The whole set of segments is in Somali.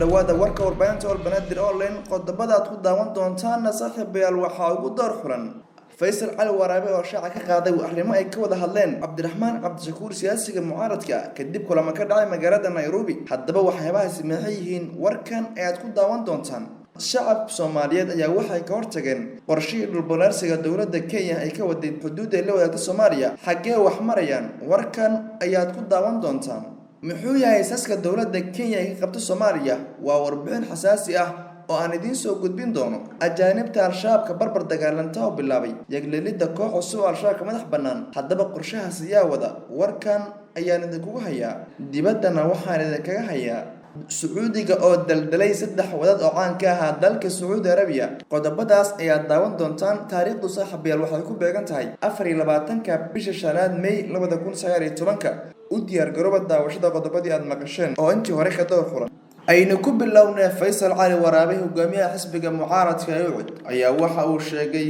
dhawaada warka warbaahinta Banaadir online qodobada aad ku daawan doontaan saaxiibayaal waxa ugu door xulan Faysal Cali Waraabe oo shaaca ka qaaday arrimo ay ka wada hadleen Cabdiraxmaan Cabdishakuur siyaasiga mucaaradka kadib kulamo ka dhacay magaalada Nairobi haddaba waxyaabaha sameeyay yihiin warkan ay aad ku daawan doontaan shacab Soomaaliyeed ayaa waxay ka hortageen qorshihii dhulbalaarsiga dawladda Kenya ay ka waday xuduudda la wadaagta Soomaaliya xagee wax marayaan warkan ayaad ku daawan doontaan muxuu yahay saska dawladda Kenya ay qabto Soomaaliya waa warbixin xasaasi ah oo aan idin soo gudbin doono ajaanibta al-shabaab ka barbar dagaalanta oo bilaabay yaglelida koox cusub al-shabaab madax bannaan haddaba qorshahaas ayaa wada warkan ayaan idinku hayaa dibaddana waxaan idinkaga hayaa Sacuudiga oo daldalay saddex wadad oo caan ka ah dalka Saudi Arabia qodobadaas ayaa daawan doontaan taariikhdu saaxiibayaal waxay ku beegan tahay 24ka bisha shanaad May 2019 u diyaar garooba daawashada qodobadii aad maqasheen oo intii hore ka door furan aynu ku bilownay Faysal Cali Waraabe hogaamiyaha xisbiga mucaaradka UCD ayaa waxa uu sheegay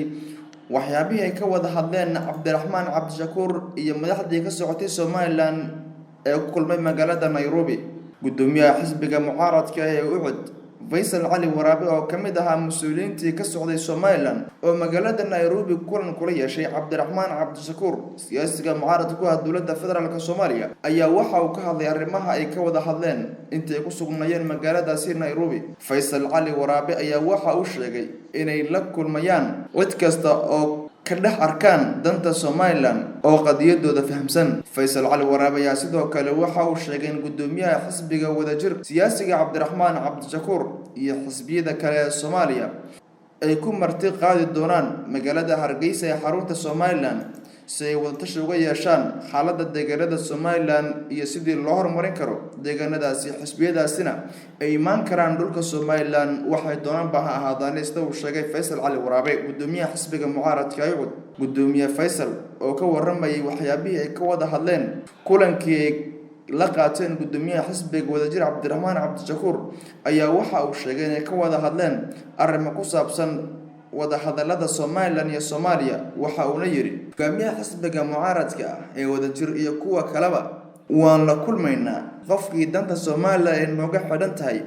waxyaabihii ay ka wada hadleen Cabdiraxmaan Cabdishakuur iyo madaxdii ka socotay Somaliland ee ku kulmay magaalada Nairobi gudoomiyaha xisbiga mucaaradka ee UCD Faysal Cali Waraabe oo kamid ahaa mas'uuliyiintii ka socday Somaliland oo magaalada Nairobi kulan kula yeeshay Cabdiraxmaan Cabdishakuur siyaasiga mucaaradka ah dawladda federaalka Soomaaliya ayaa waxa uu ka hadlay arrimaha ay ka wada hadleen intii ku sugnaayeen magaaladaasi Nairobi Faysal Cali Waraabe ayaa waxa uu sheegay inay la kulmayaan cid kasta oo ka dhex arkaan danta Somaliland oo qadiyadooda fahamsan Faysal Cali Waraabe ayaa sidoo kale waxa uu sheegay in gudoomiyaha xisbiga wadajir siyaasiga Cabdiraxmaan Cabdishakuur iyo xisbiyada kale ee Soomaaliya ay ku marti qaadi doonaan magaalada Hargeysa ee xarunta Somaliland si ay wadatashi uga yeeshaan xaaladda deegaanada Somaliland iyo sidii loo horumarin karo deegaanadaasi xisbiyadaasina ay imaan karaan dhulka Somaliland waxay doonaan baa ahaadaan sida uu sheegay Faysal Cali Waraabe gudoomiyaha xisbiga mucaaradka UCD gudoomiye Faysal oo ka waramayay waxyaabihii ay ka wada hadleen kulankii la qaateen gudoomiyaha xisbiga wadajir Cabdiraxmaan Cabdishakuur ayaa waxa uu sheegay inay ka wada hadleen arrimo ku saabsan wada hadallada Somaliland iyo Soomaaliya waxa uu yiri hogaamiyaha xisbiga mucaaradka ee wadajir iyo kuwa kaleba waan la kulmaynaa qofkii danta Soomaaliland ee nooga xidhan tahay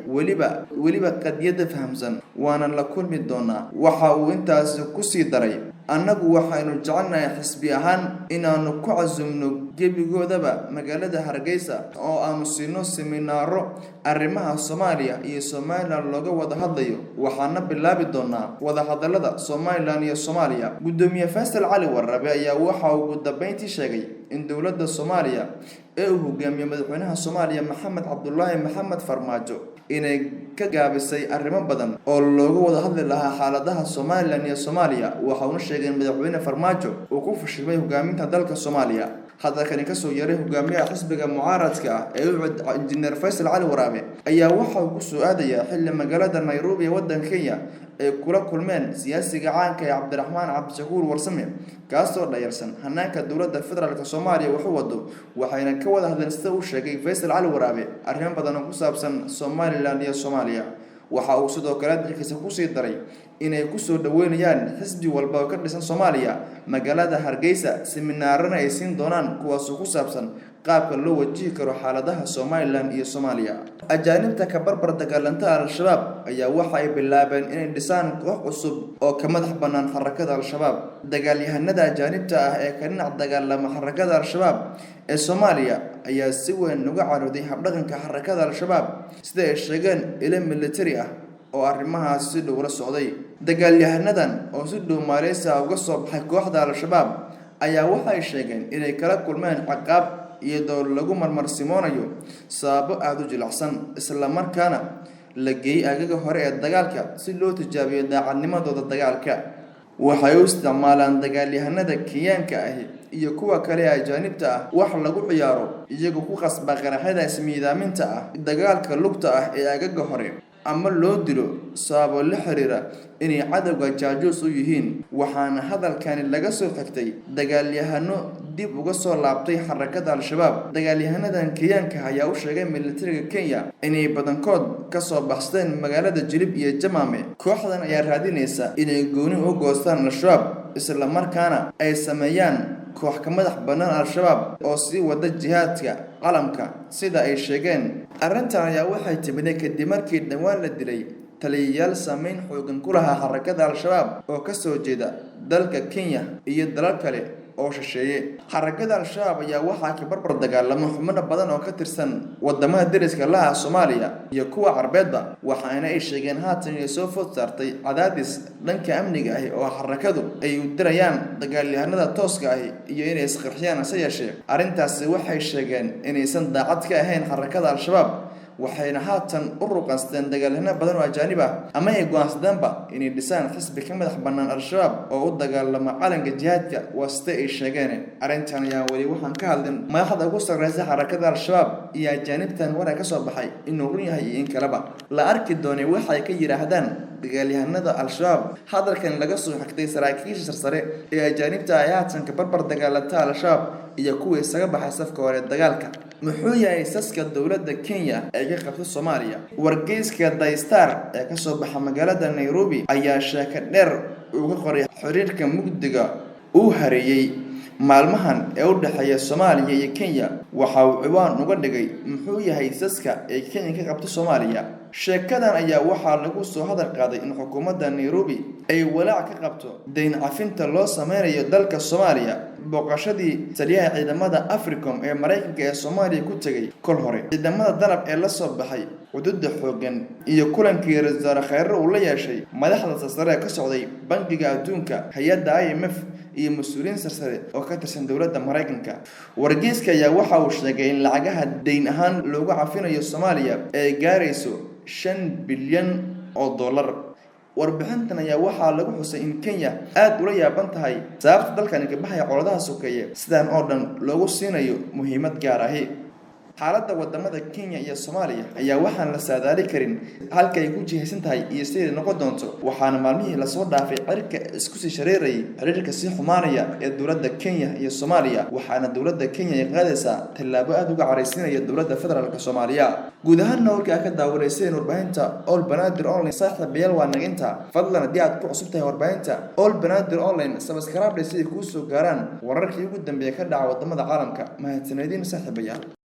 waliba qadiyada fahamsan waana la kulmi doonaa waxa uu intaas ku sii daray annagu waxaanu jecelnahay xisbi ahaan inaanu ku casumno gebigoodaba magaalada Hargeysa oo aanu siino seminaaro arrimaha Soomaaliya iyo Somaliland looga wada hadlayo waxaana bilaabi doonaa wada hadallada Somaliland iyo Soomaaliya gudoomiye Faysal Cali Waraabe ayaa waxa uu ugu dambeyntii sheegay in dawladda Soomaaliya ee uu hogaamiyo madaxweynaha Soomaaliya Maxamed Cabdullaahi Maxamed Farmaajo inay ka gaabisay arrimo badan oo looga wada hadli lahaa xaaladaha Somaliland iyo Soomaaliya waxa uu sheegay madaxweyne Farmaajo uu ku fashilmay hogaaminta dalka Soomaaliya hadalkan ka soo yaray hogaamiyaha xisbiga mucaaradka ee UCD Engineer Faysal Cali Waraabe ayaa waxa uu ku soo aadaya xilli magaalada Nairobi ee waddanka Kenya ay kula kulmeen siyaasiga caanka ah Cabdiraxmaan Cabdishakuur Warsame kaasoo dhayarsan hanaanka dawladda federaalka Soomaaliya wuxuu wado waxayna ka wada hadleen sida uu sheegay Faysal Cali Waraabe arrimo badan oo ku saabsan Somaliland iyo Soomaaliya waxa uu sidoo kale dalkiisa ku sii daray inay ku soo dhaweynayaan xisbi walba oo ka dhisan Soomaaliya magaalada Hargeysa seminaarana ay siin doonaan kuwaas oo ku saabsan qaabka loo wajihi karo xaaladaha Somaliland iyo Soomaaliya ajaanibta ka barbar dagaalanta al-shabaab ayaa waxa ay bilaabeen inay dhisaan koox cusub oo ka madax bannaan xarakada al-shabaab dagaalyahanada ajaanibta ah ee ka dhinac dagaalama xarakada al-shabaab ee Soomaaliya ayaa si weyn uga carooday habdhaqanka xarakada al-shabaab sida ay sheegeen ilo military ah oo arrimahaas si dhow la socday dagaalyahanadan oo si dhow Malaysia uga soo baxay kooxda al-shabaab ayaa waxa ay sheegeen inay kala kulmeen ciqaab iyadoo lagu marmarsimoonayo sababo aad u jilicsan isla markaana la geeyay agaga hore ee dagaalka si loo tijaabiyo daacadnimadooda dagaalka waxay u isticmaalaan dagaalyahanada Kenyaanka ah iyo kuwa kale ee ajaanibta ah wax lagu ciyaaro iyagoo ku qasba qaraxyada ismiidaaminta ah dagaalka lugta ah ee agaga hore ama loo dilo sababo la xiriira inay cadawga jaajuus u yihiin waxaana hadalkani laga soo xigtay dagaalyahano dib uga soo laabtay xarakada al-shabaab dagaalyahanadan Kenyaanka ayaa u sheegay militariga Kenya inay badankood ka soo baxsteen magaalada Jilib iyo Jamaame kooxdan ayaa raadinaysa inay gooni u goostaan al-shabaab isla markaana ay sameeyaan koox ka madax bannaan al-shabaab oo sii wada jihaadka calamka sida ay sheegeen. Arrintan ayaa waxay timid kadib markii dhawaan la dilay taliyayaal saameyn xoogan ku lahaa xarakada al-shabaab oo ka soo jeeda dalka Kenya iyo dalal kale oo shisheeye. Xarakada al-shabaab ayaa waxaa ka barbar dagaalama xubno badan oo ka tirsan wadamada deriska laha Soomaaliya iyo kuwa Carbeedba, waxaana ay sheegeen haatan inay soo food saartay cadaadis dhanka amniga ah oo xarakadu ay u dirayaan dagaalyahanada tooska ah iyo inay isqarxiyaan yeeshee. Arrintaasi waxay sheegeen inaysan daacad ka ahayn xarakada al-shabaab, waxayna haatan u ruqansteen dagaalyahanno badan oo ajaanib ah ama ay go'aansadeenba inay dhisaan xisbi ka madax bannaan al-shabaab oo u dagaalama calanka jihaadka waasta ay sheegeen. Arrintan ayaa weli waxaan ka hadlin madaxda ugu sarreysa xarakada al-shabaab iyo ajaanibtan warar ka soo baxay inuu run yahay iyo in kaleba la arki doonay waxay ka yiraahdaan dagaalyahanada al-shabaab. Hadalkan laga soo xigtay saraakiisha sarsare ee ajaanibta ay haatan ka barbar dagaalanta al-shabaab iyo kuwii isaga baxay safka hore dagaalka. Muxuu yahay saska dowladda Kenya ee ka qabta Soomaaliya? Wargeyska The Star ee ka soo baxa magaalada Nairobi ayaa sheeko dheer uga qoray xiriirka mugdiga uu hareeyay maalmahan ee u dhaxeeya Soomaaliya iyo Kenya. Waxa uu ciwaan uga dhigay muxuu yahay saska ee Kenya ka qabta Soomaaliya. Sheekadan ayaa waxaa lagu soo hadal qaaday in xukuumadda Nairobi ay walaac ka qabto deyn cafinta loo sameynayo dalka Soomaaliya. Booqashadii taliyaha ciidamada Africom ee Mareykanka ee Soomaaliya ku tagay kol hore, ciidamada dalab ee la soo baxay xuduudda xoogan iyo kulankii ra'iisul wasaare Khayre uu la yeeshay madaxda sare ka socday Bangiga Adduunka, hay'adda IMF iyo mas'uuliyiin sarsare oo ka tirsan dowladda Mareykanka. Wargeyska ayaa waxa uu sheegay in lacagaha deyn ahaan loogu cafinayo Soomaaliya ay gaarayso $5 bilyan. Warbixintan ayaa waxaa lagu xusay in Kenya aad ula yaaban tahay sababta dalkani ka baxaya colaadaha sokeeye sidaan oo dhan loogu siinayo muhiimad gaar ah. Xaaladda wadamada Kenya iyo Soomaaliya ayaa waxaan la saadaali karin halka ay ku jihaysan tahay iyo sida noqon doonto, waxaana maalmihii la soo dhaafay cirka isku sii shareeray xiriirka sii xumaanaya ee dowladda Kenya iyo Soomaaliya, waxaana dowladda Kenya ay qaadaysaa tallaabo aad uga careysiinaya dowladda federaalka Soomaaliya. Guud ahaan warka ka daawareyseen warbaahinta All Banaadir Online saaxiibayaal waa naginta. Fadlan haddii aad ku cusub tahay warbaahinta All Banaadir Online subscribe si ay kuu soo gaaraan wararkii ugu dambeeyay ka dhaca wadamada caalamka. Mahadsanidin saaxiibayaal.